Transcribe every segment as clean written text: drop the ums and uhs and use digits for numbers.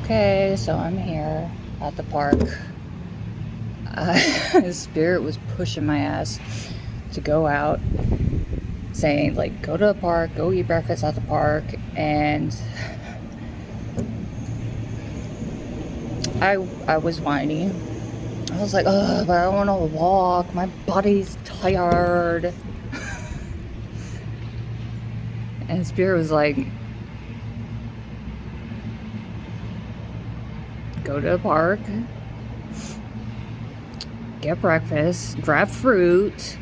Okay, so I'm here at the park. Spirit was pushing my ass to go out, saying, like, go to the park, go eat breakfast at the park, and I was whiny. I was like, ugh, but I don't want to walk. My body's tired. And Spirit was like, go to the park, get breakfast, grab fruit,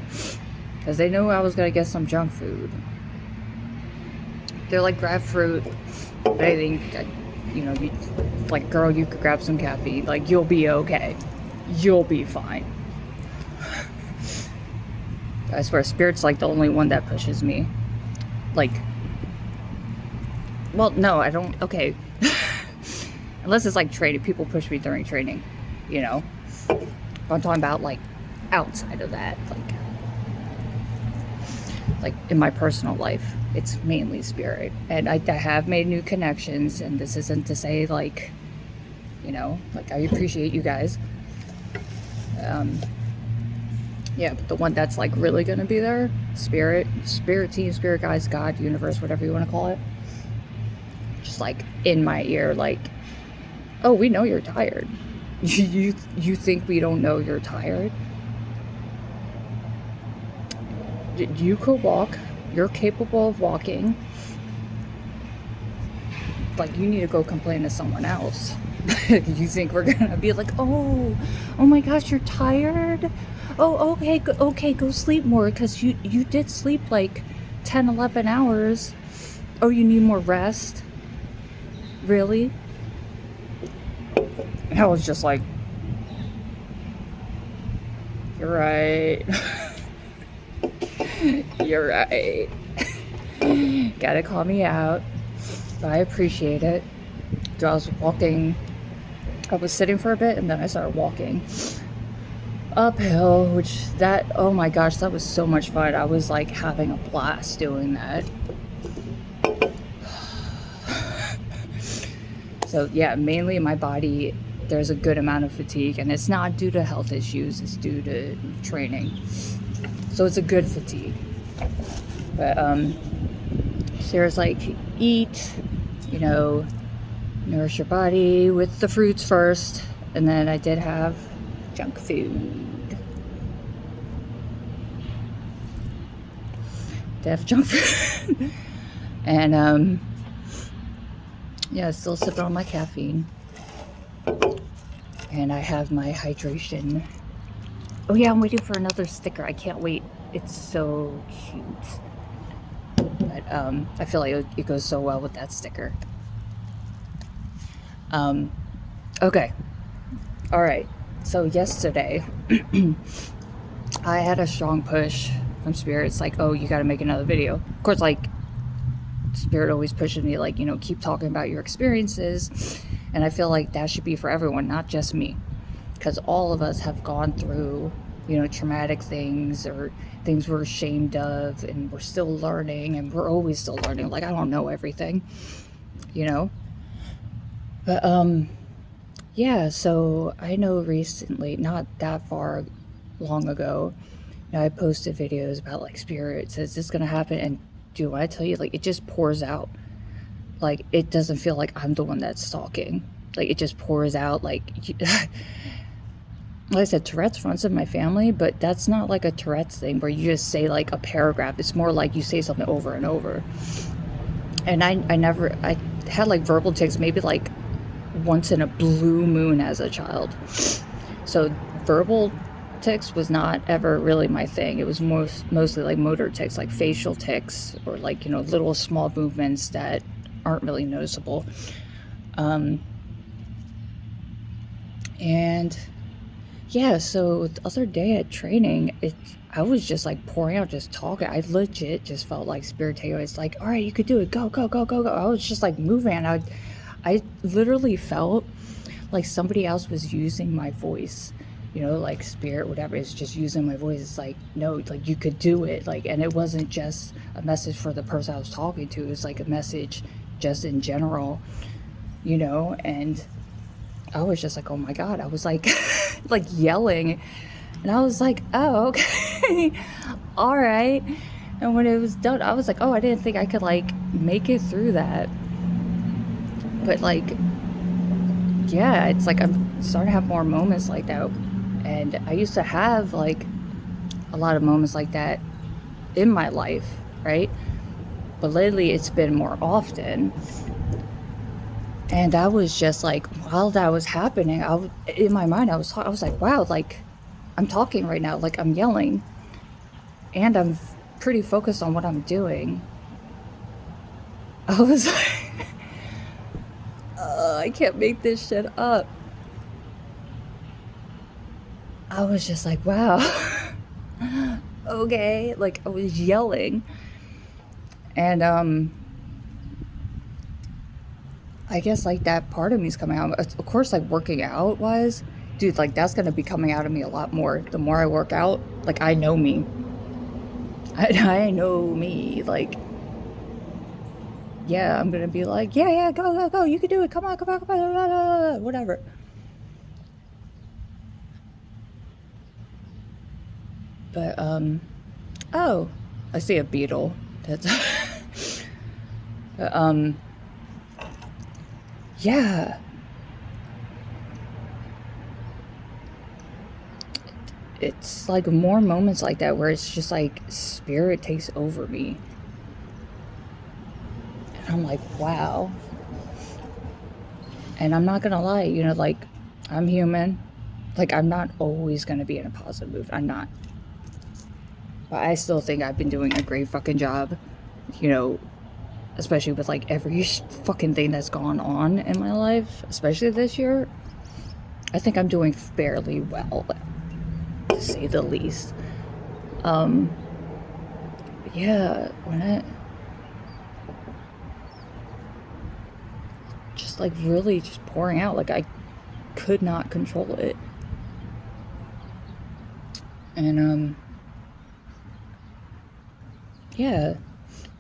because they knew I was going to get some junk food. They're like, grab fruit, but I think, you, like, girl, you could grab some caffeine. Like, you'll be okay. You'll be fine. I swear, Spirit's like the only one that pushes me. Like, well, no, I don't, okay. Unless it's like training, people push me during training, you know? I'm talking about, like, outside of that, like in my personal life, it's mainly Spirit. And I have made new connections, and this isn't to say, like, like, I appreciate you guys. Yeah, but the one that's, like, really gonna be there, Spirit team, Spirit guys, God, universe, whatever you want to call it, just, like, in my ear, like, oh, we know you're tired. You think we don't know you're tired? You could walk. You're capable of walking. Like, you need to go complain to someone else. You think we're gonna be like, oh my gosh, you're tired? Oh, okay, go sleep more, because you did sleep like 10, 11 hours. Oh, you need more rest? Really? And I was just like, you're right. You're right. Gotta call me out. But I appreciate it. So I was walking, I was sitting for a bit, and then I started walking uphill, which oh my gosh, that was so much fun. I was like having a blast doing that. So yeah, mainly my body, there's a good amount of fatigue, and it's not due to health issues, it's due to training. So it's a good fatigue. But Sarah's like, eat, nourish your body with the fruits first. And then I did have junk food. Junk food. And yeah, still sipping on my caffeine. And I have my hydration. Oh yeah, I'm waiting for another sticker. I can't wait. It's so cute. But I feel like it goes so well with that sticker. Okay. All right. So yesterday, I had a strong push from Spirit. It's like, oh, you got to make another video. Of course, like, Spirit always pushes me, like, keep talking about your experiences. And I feel like that should be for everyone, not just me. Because all of us have gone through, traumatic things, or things we're ashamed of, and we're still learning, and we're always still learning. Like, I don't know everything, But, yeah, so I know recently, not that far long ago, I posted videos about, like, spirits. Is this gonna happen? And do I tell you, like, it just pours out. Like, it doesn't feel like I'm the one that's talking. Like, it just pours out, like, like I said, Tourette's runs in my family, but that's not like a Tourette's thing where you just say, like, a paragraph. It's more like you say something over and over. And I had, like, verbal tics maybe, like, once in a blue moon as a child. So verbal tics was not ever really my thing. It was mostly like motor tics, like facial tics, or like, little small movements that aren't really noticeable. And yeah, so the other day at training, I was just like pouring out, just talking. I legit just felt like Spirit takeaway. It's like, all right, you could do it. Go, go, go, go, go. I was just like moving. I literally felt like somebody else was using my voice, like Spirit, whatever, is just using my voice. It's like, no, like, you could do it. Like, and it wasn't just a message for the person I was talking to. It was like a message just in general. and I was just like, oh my God, I was like, like yelling, and I was like, oh, okay, all right. And when it was done, I was like, oh, I didn't think I could like make it through that. But like, yeah, it's like I'm starting to have more moments like that. And I used to have like a lot of moments like that in my life, right? But lately it's been more often. And that was just like, while that was happening, in my mind, I was like, wow, like I'm talking right now, like I'm yelling, and I'm pretty focused on what I'm doing. I was like, I can't make this shit up. I was just like, wow, okay. Like I was yelling, and I guess like that part of me is coming out. Of course, like working out wise, dude, like that's gonna be coming out of me a lot more. The more I work out, like I know me. I know me. Like, yeah, I'm gonna be like, yeah, yeah, go, go, go. You can do it. Come on, come on, come on, blah, blah, blah, whatever. But oh, I see a beetle. That's but, yeah. It's like more moments like that where it's just like spirit takes over me. And I'm like, wow. And I'm not gonna lie, like I'm human. Like I'm not always gonna be in a positive mood. I'm not. But I still think I've been doing a great fucking job, you know, especially with like every fucking thing that's gone on in my life, especially this year. I think I'm doing fairly well, to say the least. Um, yeah, when I just like really just pouring out, like I could not control it. And yeah,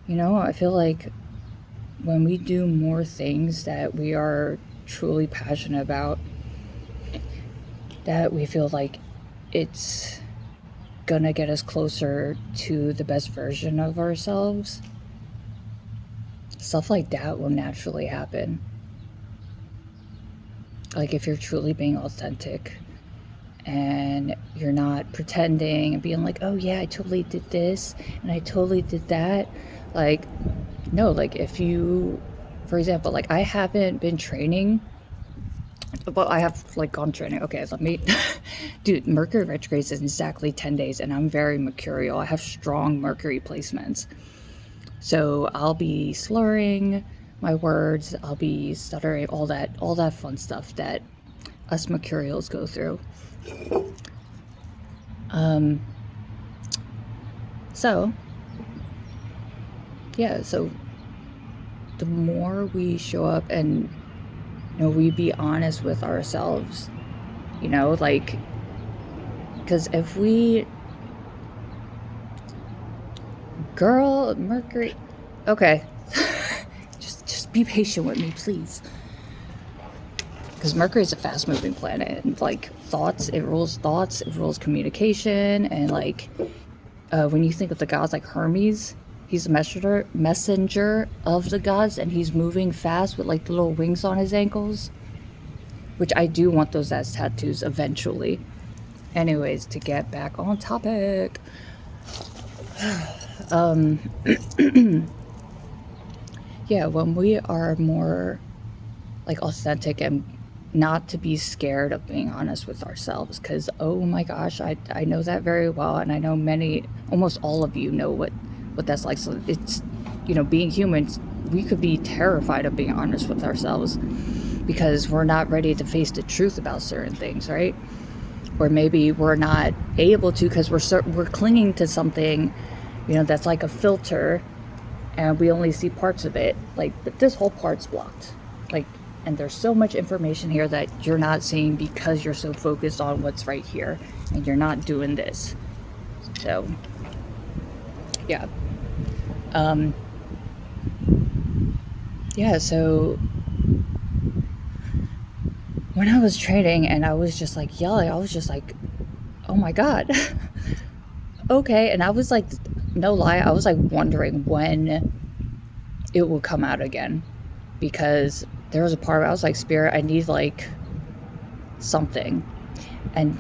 I feel like when we do more things that we are truly passionate about, that we feel like it's gonna get us closer to the best version of ourselves, stuff like that will naturally happen. Like if you're truly being authentic and you're not pretending and being like, oh yeah, I totally did this and I totally did that. Like, no, like if you, for example, like I haven't been training. Well, I have like gone training. Okay, let me, dude, Mercury retrograde is in exactly 10 days and I'm very mercurial. I have strong Mercury placements. So I'll be slurring my words, I'll be stuttering, all that fun stuff that us mercurials go through. So yeah, so the more we show up and we be honest with ourselves, like, because if we, girl, Mercury, okay, just be patient with me, please. Because Mercury is a fast moving planet, and like thoughts, it rules communication, and like when you think of the gods like Hermes, he's a messenger of the gods, and he's moving fast with like the little wings on his ankles, which I do want those as tattoos eventually. Anyways, to get back on topic, yeah, when we are more like authentic and not to be scared of being honest with ourselves, because oh my gosh, I know that very well, and I know almost all of you know what that's like. So it's, being humans, we could be terrified of being honest with ourselves because we're not ready to face the truth about certain things, right? Or maybe we're not able to because we're clinging to something, that's like a filter, and we only see parts of it. Like, but this whole part's blocked, like, and there's so much information here that you're not seeing because you're so focused on what's right here and you're not doing this. So yeah, yeah, so when I was training and I was just like yelling, I was just like, oh my God. Okay. And I was like, no lie, I was like wondering when it would come out again, because there was a part where I was like, Spirit, I need like something. And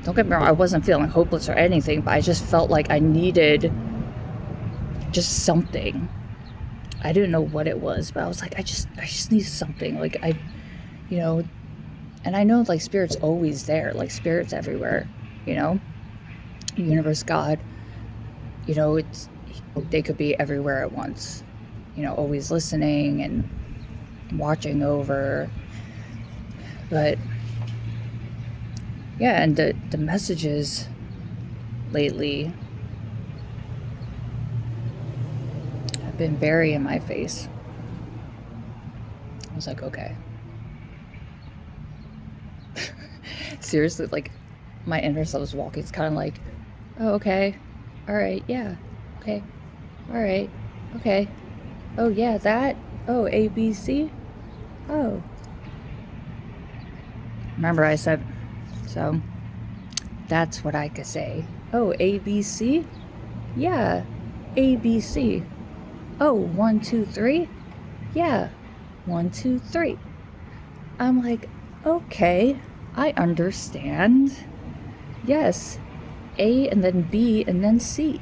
don't get me wrong, I wasn't feeling hopeless or anything, but I just felt like I needed just something. I didn't know what it was, but I was like, I just need something. Like you know, and I know like Spirit's always there, like Spirit's everywhere, you know, universe, God, you know, they could be everywhere at once, you know, always listening and watching over. But yeah, and the messages lately have been very in my face. I was like, okay. Seriously, like my inner self was walking. It's kind of like, oh, okay, all right, yeah, okay, all right, okay, oh yeah, that, oh, A, B, C, oh. Remember I said, so that's what I could say. Oh, A, B, C, yeah, A, B, C. Oh, 1, 2, 3, yeah, 1, 2, 3. I'm like, okay, I understand. Yes, A and then B and then C,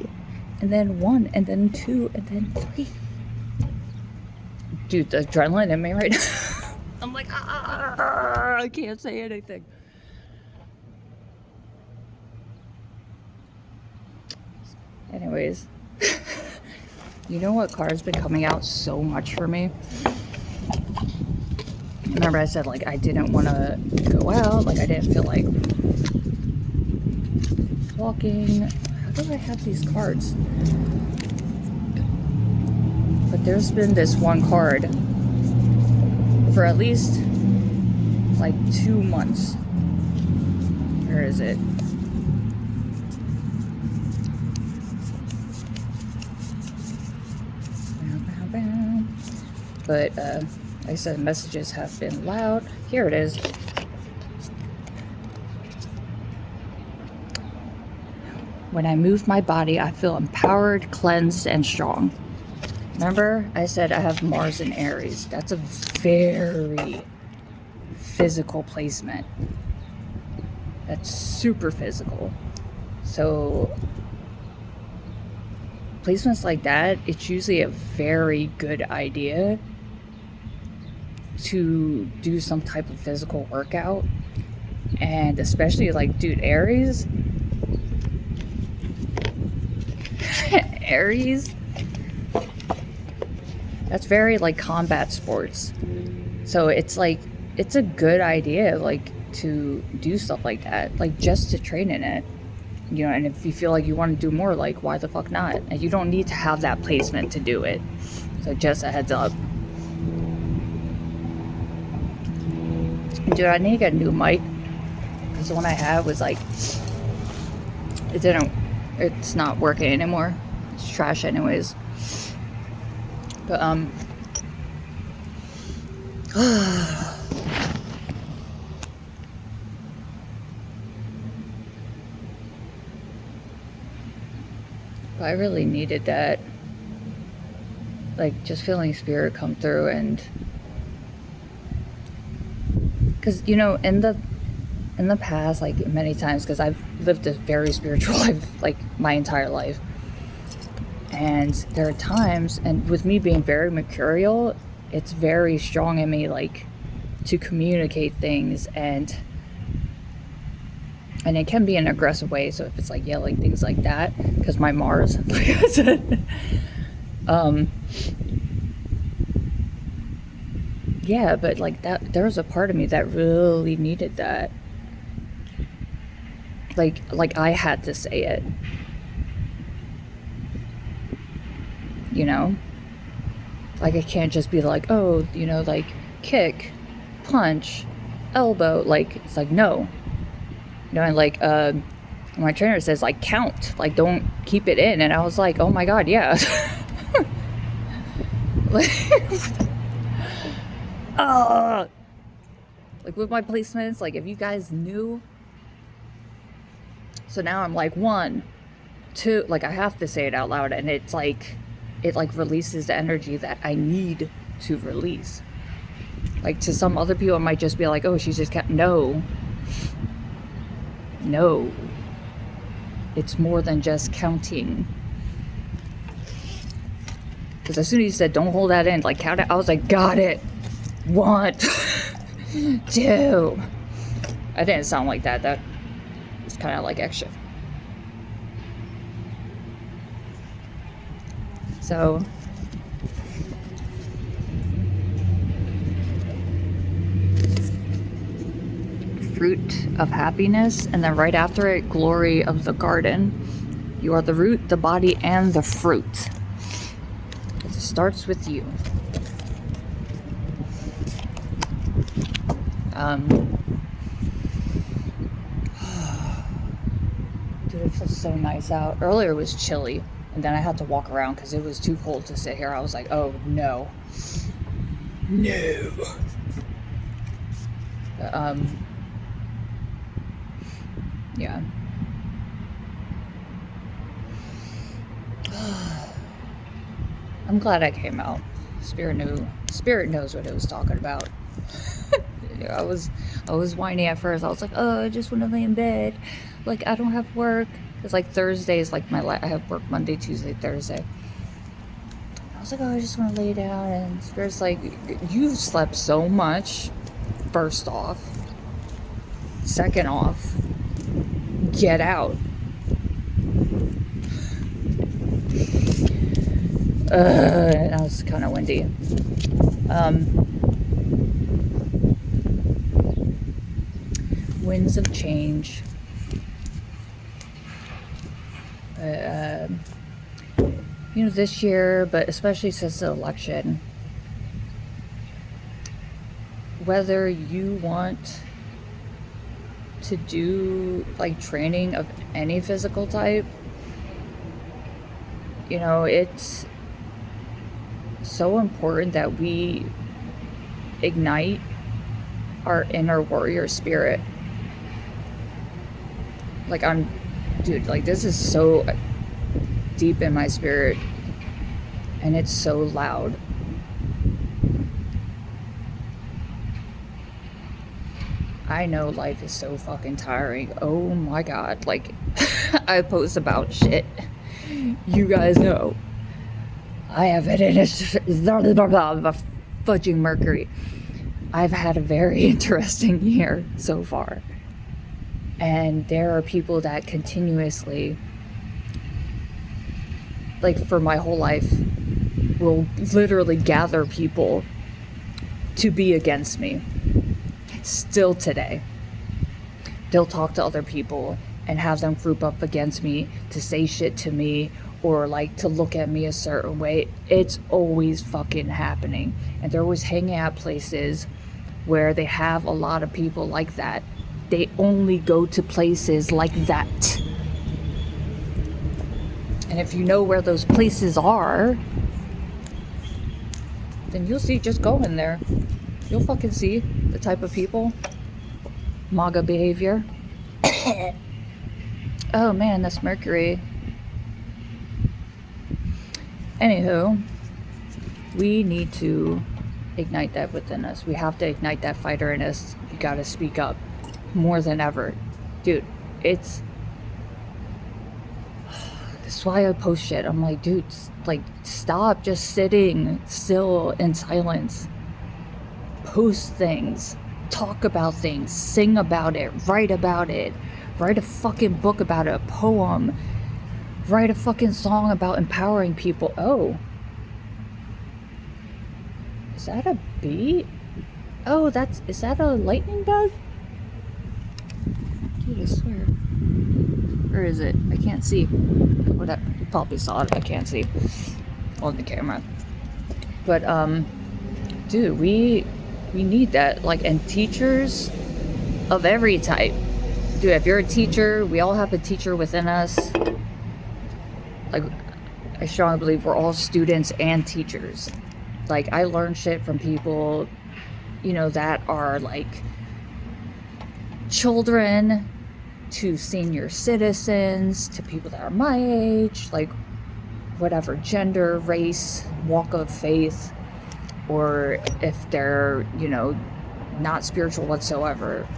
and then 1 and then 2 and then 3. Dude, the adrenaline in me right now. I'm like, I can't say anything. Anyways, you know what card's been coming out so much for me? Remember I said like I didn't want to go out, like I didn't feel like walking. How do I have these cards? But there's been this one card for at least like 2 months. Where is it? But like I said, messages have been loud. Here it is. When I move my body, I feel empowered, cleansed, and strong. Remember, I said I have Mars in Aries. That's a very physical placement. That's super physical. So placements like that, it's usually a very good idea to do some type of physical workout. And especially like, dude, Aries, Aries, that's very like combat sports. So it's like, it's a good idea like to do stuff like that, like just to train in it, you know. And if you feel like you want to do more, like why the fuck not? And you don't need to have that placement to do it. So just a heads up. Dude, I need to get a new mic, because the one I had was like, it's not working anymore. It's trash anyways. But but I really needed that, like just feeling Spirit come through. And because, you know, in the past, like many times, because I've lived a very spiritual life like my entire life, and there are times, and with me being very mercurial, it's very strong in me like to communicate things, and it can be in an aggressive way. So if it's like yelling, things like that, because my Mars, like I said, yeah, but like that, there was a part of me that really needed that. Like I had to say it, you know? Like I can't just be like, oh, you know, like kick, punch, elbow. Like it's like, no, you know. And like my trainer says like count, like don't keep it in. And I was like, oh my God, yeah. Like, Like with my placements, like if you guys knew. So now I'm like, 1, 2, like I have to say it out loud, and it's like, it like releases the energy that I need to release. Like to some other people, it might just be like, oh, she's just kept, no. It's more than just counting. Because as soon as you said, don't hold that in, like count it, I was like, got it. 1, 2. I didn't sound like that. That was kind of like extra. So, fruit of happiness, and then right after it, glory of the garden. You are the root, the body, and the fruit. It starts with you. Dude, it feels so nice out. Earlier it was chilly, and then I had to walk around because it was too cold to sit here. I was like, oh no. Yeah. I'm glad I came out. Spirit knows what it was talking about. I was whiny at first. I was like, oh, I just want to lay in bed. Like, I don't have work. It's like Thursdays, like I have work Monday, Tuesday, Thursday. I was like, oh, I just want to lay down. And Spirit's like, you've slept so much. First off. Second off, get out. That was kind of windy. Winds of change. This year, but especially since the election, whether you want to do like training of any physical type, it's so important that we ignite our inner warrior spirit. Like this is so deep in my spirit, and it's so loud. I know life is so fucking tiring. Oh my god. Like, I post about shit. You guys know. I have it in fudging Mercury. I've had a very interesting year so far. And there are people that continuously, like for my whole life, will literally gather people to be against me. Still today, they'll talk to other people and have them group up against me to say shit to me or like to look at me a certain way. It's always fucking happening. And they're always hanging out places where they have a lot of people like that. They only go to places like that. And if you know where those places are, then you'll see, just go in there. You'll fucking see the type of people. MAGA behavior. Oh man, that's Mercury. Anywho, we need to ignite that within us. We have to ignite that fighter in us. You gotta speak up more than ever. Dude, this is why I post shit. I'm like, dude, like, stop just sitting still in silence. Post things, talk about things, sing about it, write a fucking book about it, a poem, write a fucking song about empowering people. Oh, is that a bee? Oh, is that a lightning bug? Dude, I swear. Where is it? I can't see. Whatever, you probably saw it. I can't see on the camera. But dude, we need that, like, and teachers of every type. Dude, if you're a teacher, we all have a teacher within us. Like, I strongly believe we're all students and teachers. Like, I learn shit from people, that are, like, children to senior citizens to people that are my age, like whatever gender, race, walk of faith, or if they're, you know, not spiritual whatsoever.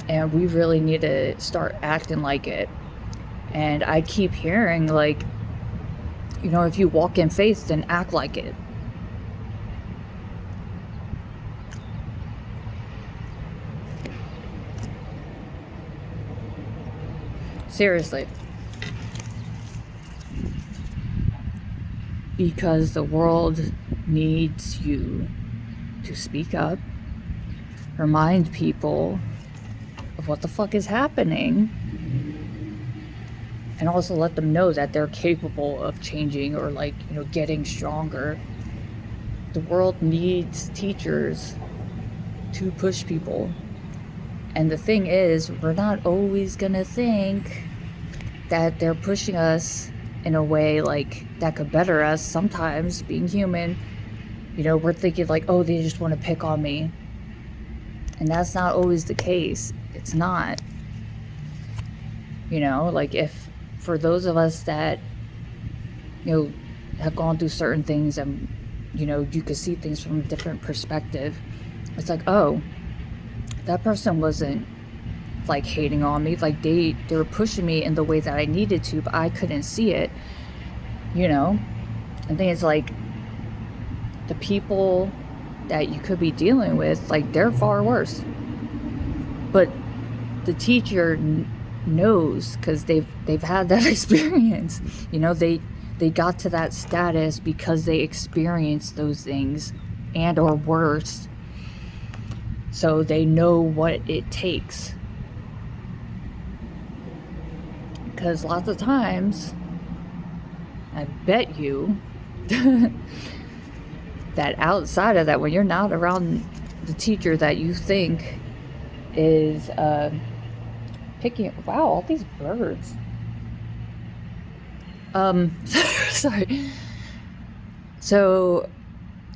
And we really need to start acting like it. And I keep hearing, like, you know, if you walk in faith, then act like it. Seriously. Because the world needs you to speak up, remind people of what the fuck is happening, and also let them know that they're capable of changing or, like, you know, getting stronger. The world needs teachers to push people. And the thing is, we're not always gonna think that they're pushing us in a way like that could better us. Sometimes, being human, you know, we're thinking like, oh, they just want to pick on me. And that's not always the case. It's not. You know, like, if for those of us that, you know, have gone through certain things and, you know, you could see things from a different perspective, it's like, oh, that person wasn't like hating on me, like they were pushing me in the way that I needed to, but I couldn't see it, you know. And then it's like, the people that you could be dealing with, like, they're far worse, but the teacher knows, because they've had that experience, you know. They got to that status because they experienced those things and or worse, so they know what it takes. Because lots of times, I bet you that outside of that, when you're not around the teacher that you think is picking, wow, all these birds. Sorry. So,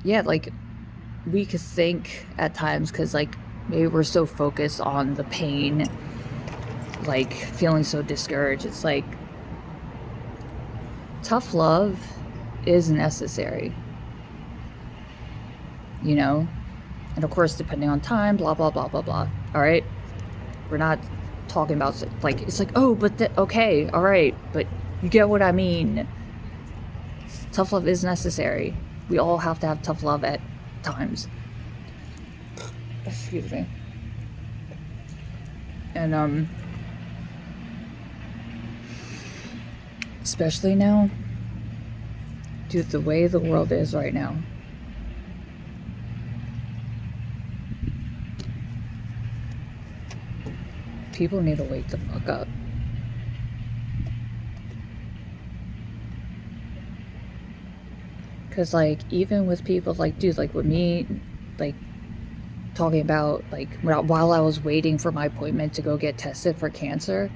yeah, like, we could think at times, because, like, maybe we're so focused on the pain, like, feeling so discouraged. It's like, tough love is necessary, you know. And of course, depending on time, blah blah blah blah blah. All right, we're not talking about, like, it's like, oh, but okay, all right, but you get what I mean. Tough love is necessary. We all have to have tough love at times. Excuse me. And especially now, dude, the way the world is right now, people need to wake the fuck up. Because, like, even with people, like, dude, like, with me, like, talking about, like, while I was waiting for my appointment to go get tested for cancer,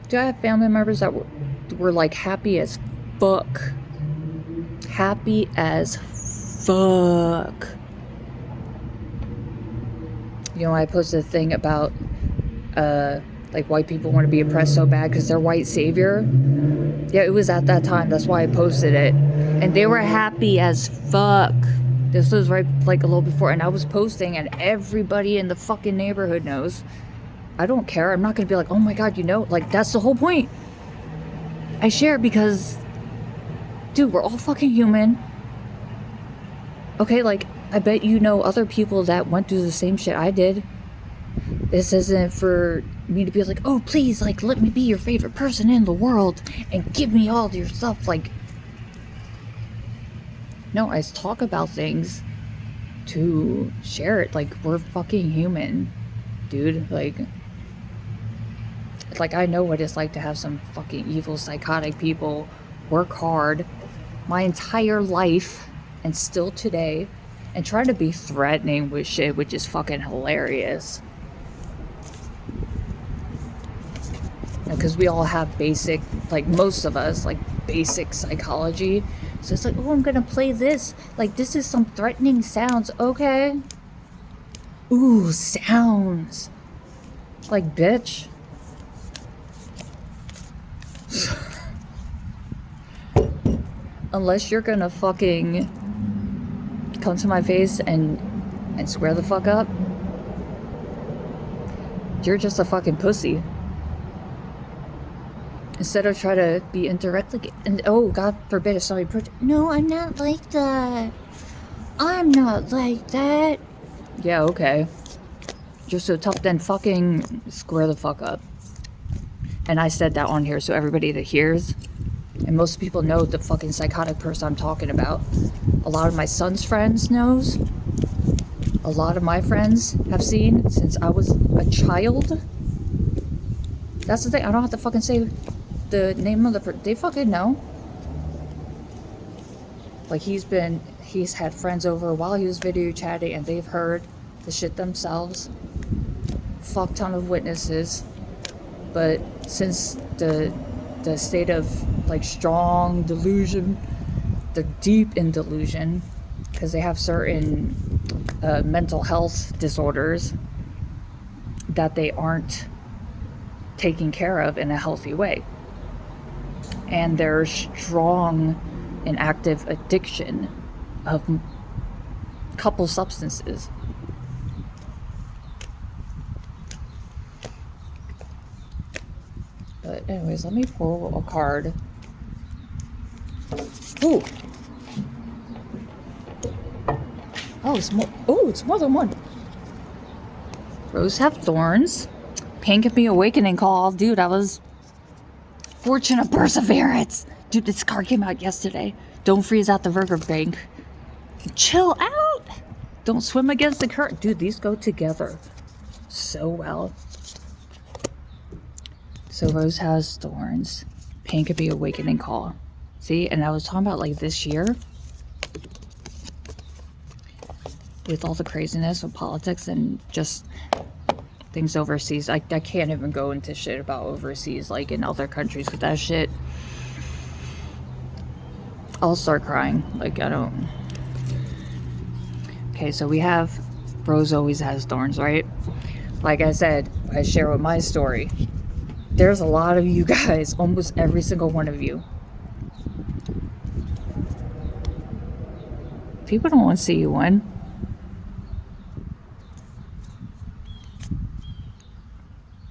do I have family members that were like, happy as fuck. Happy as fuck. You know, I posted a thing about, like, white people want to be oppressed so bad because they're white savior. Yeah, it was at that time. That's why I posted it. And they were happy as fuck. This was right, like, a little before. And I was posting, and everybody in the fucking neighborhood knows. I don't care. I'm not going to be like, oh my god, you know? Like, that's the whole point. I share because, dude, we're all fucking human. Okay, like, I bet you know other people that went through the same shit I did. This isn't for me to be like, oh, please, like, let me be your favorite person in the world and give me all your stuff. Like, no, I talk about things to share it. Like, we're fucking human, dude. Like, I know what it's like to have some fucking evil, psychotic people work hard my entire life and still today and try to be threatening with shit, which is fucking hilarious. Because we all have basic, like, most of us, like, basic psychology. So it's like, oh, I'm gonna play this. Like, this is some threatening sounds. Okay. Ooh, sounds. Like, bitch. Unless you're gonna fucking come to my face and square the fuck up, you're just a fucking pussy. Instead of try to be indirectly, and oh, God forbid if somebody no, I'm not like that. I'm not like that. Yeah, okay. You're so tough, then fucking square the fuck up. And I said that on here so everybody that hears, and most people know the fucking psychotic person I'm talking about. A lot of my son's friends knows. A lot of my friends have seen since I was a child. That's the thing, I don't have to fucking say the name of the person. They fucking know. Like, he's had friends over while he was video chatting and they've heard the shit themselves. Fuck ton of witnesses. But since the state of like strong delusion, they're deep in delusion because they have certain mental health disorders that they aren't taking care of in a healthy way. And there's strong and active addiction of a couple substances. But anyways, let me pull a card. Ooh. Oh, it's more than one. Rose have thorns. Pain can be awakening call. Dude, I was fortune of perseverance. Dude, this card came out yesterday. Don't freeze out the Virgo bank. Chill out. Don't swim against the current. Dude, these go together so well. So Rose has thorns. Pain could be awakening call. See, and I was talking about like this year with all the craziness of politics and just things overseas. I can't even go into shit about overseas, like in other countries with that shit. I'll start crying. Like, I don't. Okay, so we have Rose always has thorns, right? Like I said, I share with my story. There's a lot of you guys, almost every single one of you. People don't want to see you win.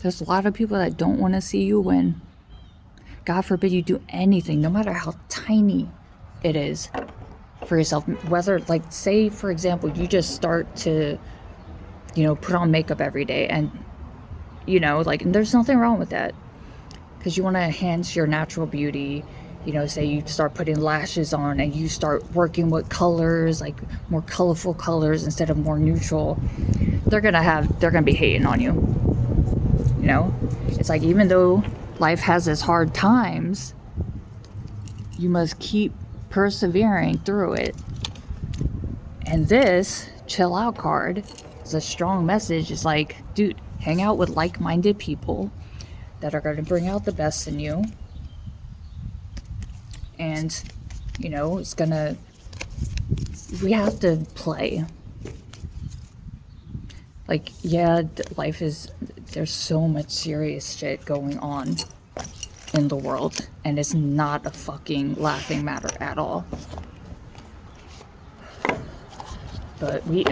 There's a lot of people that don't want to see you win. God forbid you do anything, no matter how tiny it is, for yourself. Whether, like, say, for example, you just start to, put on makeup every day and, like, and there's nothing wrong with that. Because you want to enhance your natural beauty. Say you start putting lashes on and you start working with colors, like more colorful colors instead of more neutral. They're gonna be hating on you. It's like, even though life has its hard times, you must keep persevering through it. And this chill out card is a strong message. It's like, dude, hang out with like-minded people that are going to bring out the best in you. And, it's gonna, we have to play. Like, yeah, life is, there's so much serious shit going on in the world, and it's not a fucking laughing matter at all. But we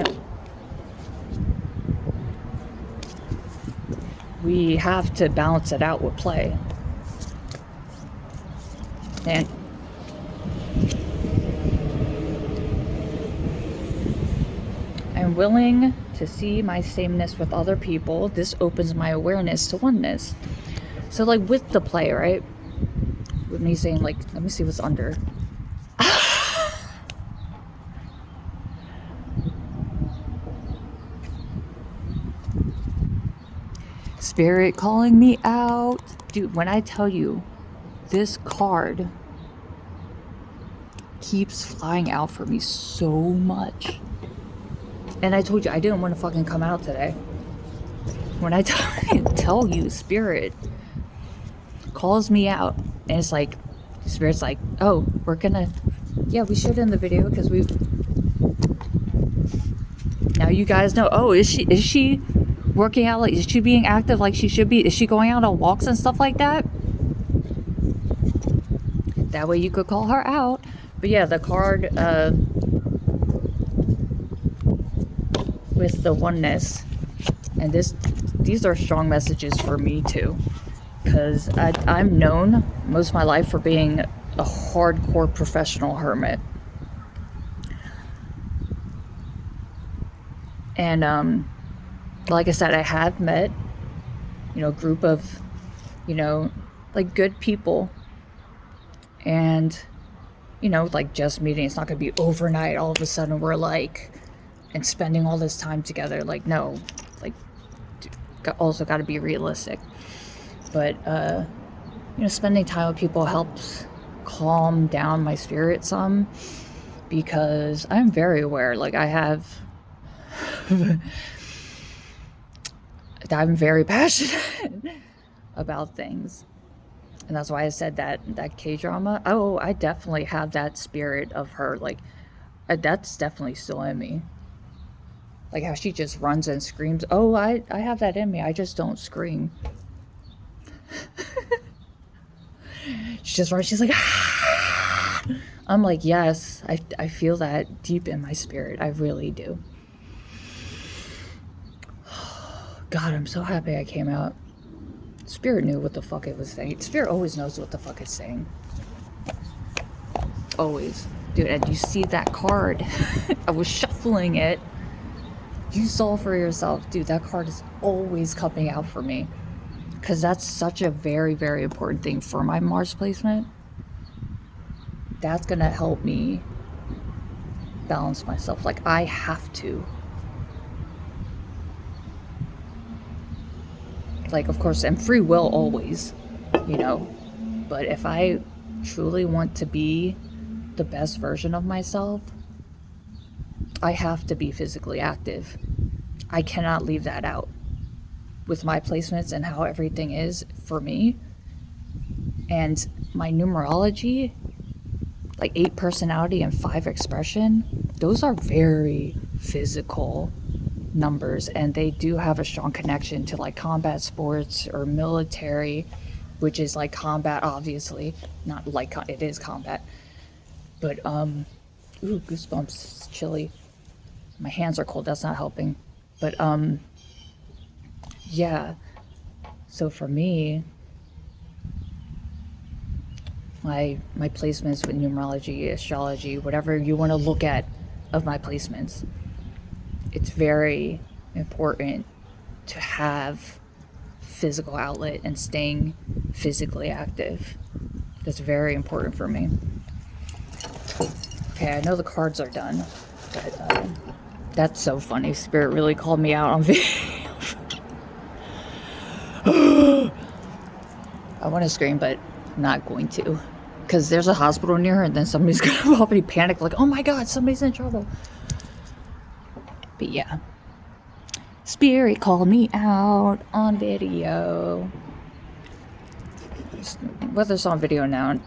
have to balance it out with play. And I'm willing to see my sameness with other people. This opens my awareness to oneness. So, like, with the play, right? With me saying, like, let me see what's under. Spirit calling me out. Dude, when I tell you, this card keeps flying out for me so much. And I told you, I didn't want to fucking come out today. When I tell you, Spirit calls me out, and it's like, Spirit's like, oh, we're gonna, yeah, we should end the video because now now you guys know, oh, is she working out? Like, is she being active like she should be? Is she going out on walks and stuff like that? That way you could call her out. But yeah, the card with the oneness, and these are strong messages for me too, because I'm known most of my life for being a hardcore professional hermit. And like I said, I have met, a group of, like good people. And, like just meeting, it's not going to be overnight. All of a sudden we're like, and spending all this time together. Like, no, like, also got to be realistic. But, spending time with people helps calm down my spirit some, because I'm very aware, like I have, I'm very passionate about things. And that's why I said that K-drama, oh, I definitely have that spirit of her. Like, that's definitely still in me. Like how she just runs and screams. Oh, I have that in me. I just don't scream. She just runs. She's like, ah! I'm like, yes, I feel that deep in my spirit. I really do. God, I'm so happy I came out. Spirit knew what the fuck it was saying. Spirit always knows what the fuck it's saying. Always. Dude, and you see that card. I was shuffling it. You saw for yourself. Dude, that card is always coming out for me. Because that's such a very, very important thing for my Mars placement. That's going to help me balance myself. Like, I have to. Like, of course, and free will always, but if I truly want to be the best version of myself, I have to be physically active. I cannot leave that out with my placements and how everything is for me. And my numerology, like 8 personality and 5 expression, those are very physical numbers, and they do have a strong connection to like combat sports or military, which is like combat, obviously not like it is combat, but ooh, goosebumps. It's chilly, my hands are cold, that's not helping. But yeah, so for me, my placements with numerology, astrology, whatever you want to look at of my placements, it's very important to have physical outlet and staying physically active. That's very important for me. Okay, I know the cards are done, but that's so funny. Spirit really called me out on video. I want to scream, but I'm not going to, because there's a hospital near, and then somebody's gonna probably panic like, oh my god, somebody's in trouble. But yeah, Spirit called me out on video. Whether it's on video now,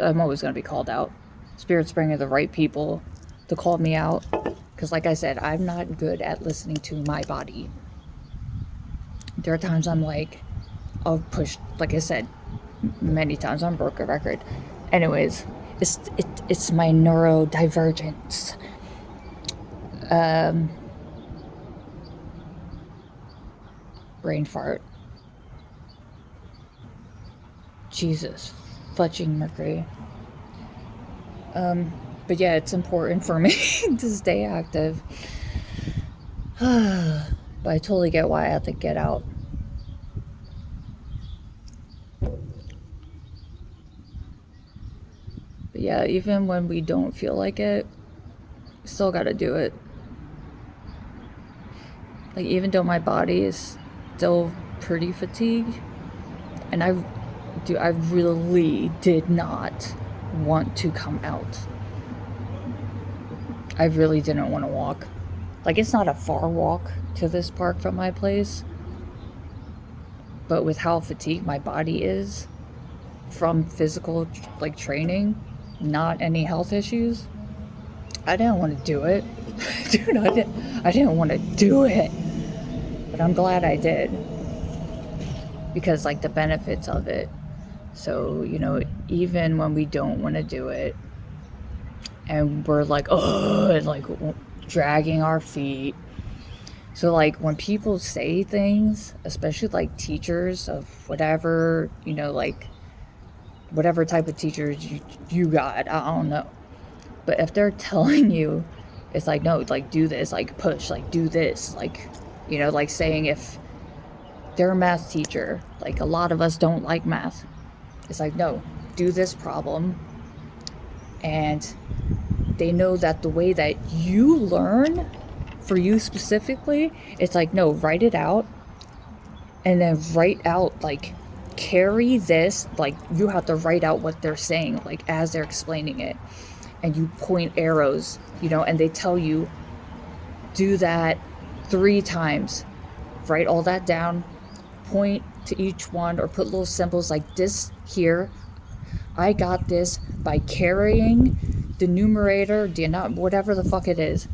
I'm always going to be called out. Spirit's bringing the right people to call me out. Because like I said, I'm not good at listening to my body. There are times I'm like, I'll push, like I said, many times on broken record. Anyways, it's my neurodivergence. Brain fart. Jesus, fudging Mercury. But yeah, it's important for me to stay active. But I totally get why I have to get out. But yeah, even when we don't feel like it, we still gotta do it. Like, even though my body is still pretty fatigued, and I really did not want to come out. I really didn't want to walk. Like, it's not a far walk to this park from my place, but with how fatigued my body is from physical like training, not any health issues, I didn't want to do it. Dude, I didn't want to do it, but I'm glad I did, because like the benefits of it. So, you know, even when we don't want to do it and we're like, oh, and like dragging our feet. So, like, when people say things, especially like teachers of whatever, you know, like whatever type of teachers you got, I don't know. But if they're telling you, it's like, no, like, do this, like, push, like, do this, like, you know, like saying if they're a math teacher, like, a lot of us don't like math. It's like, no, do this problem. And they know that the way that you learn, for you specifically, it's like, no, write it out. And then write out, like, carry this, like, you have to write out what they're saying, like, as they're explaining it. And you point arrows, you know, and they tell you, do that 3 times. Write all that down, point to each one, or put little symbols like this here. I got this by carrying the numerator, whatever the fuck it is.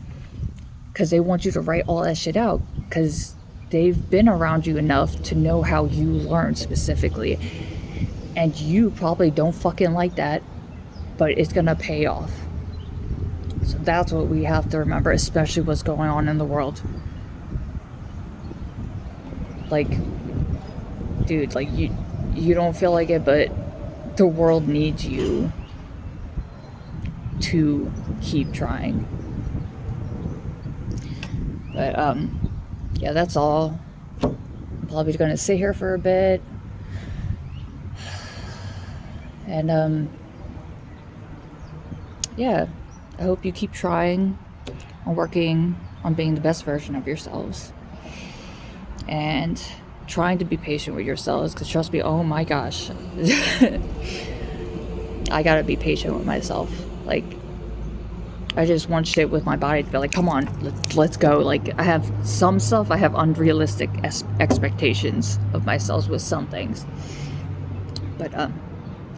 Because they want you to write all that shit out. Because they've been around you enough to know how you learn specifically. And you probably don't fucking like that, but it's gonna pay off. So that's what we have to remember, especially what's going on in the world. Like, dude, like, you don't feel like it, but the world needs you to keep trying. But yeah, that's all. I'm probably gonna sit here for a bit. And yeah, I hope you keep trying on working on being the best version of yourselves and trying to be patient with yourselves, because trust me, oh my gosh, I gotta be patient with myself. Like, I just want shit with my body to be like, come on, let's go. Like, I have some stuff, I have unrealistic expectations of myself with some things. But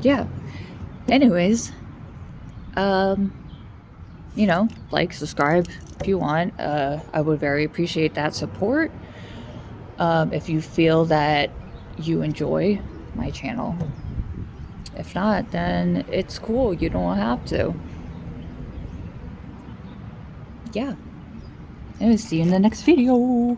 yeah, anyways, you know, like, subscribe if you want. I would very appreciate that support. If you feel that you enjoy my channel. If not, then it's cool. You don't have to. Yeah. Anyway, see you in the next video.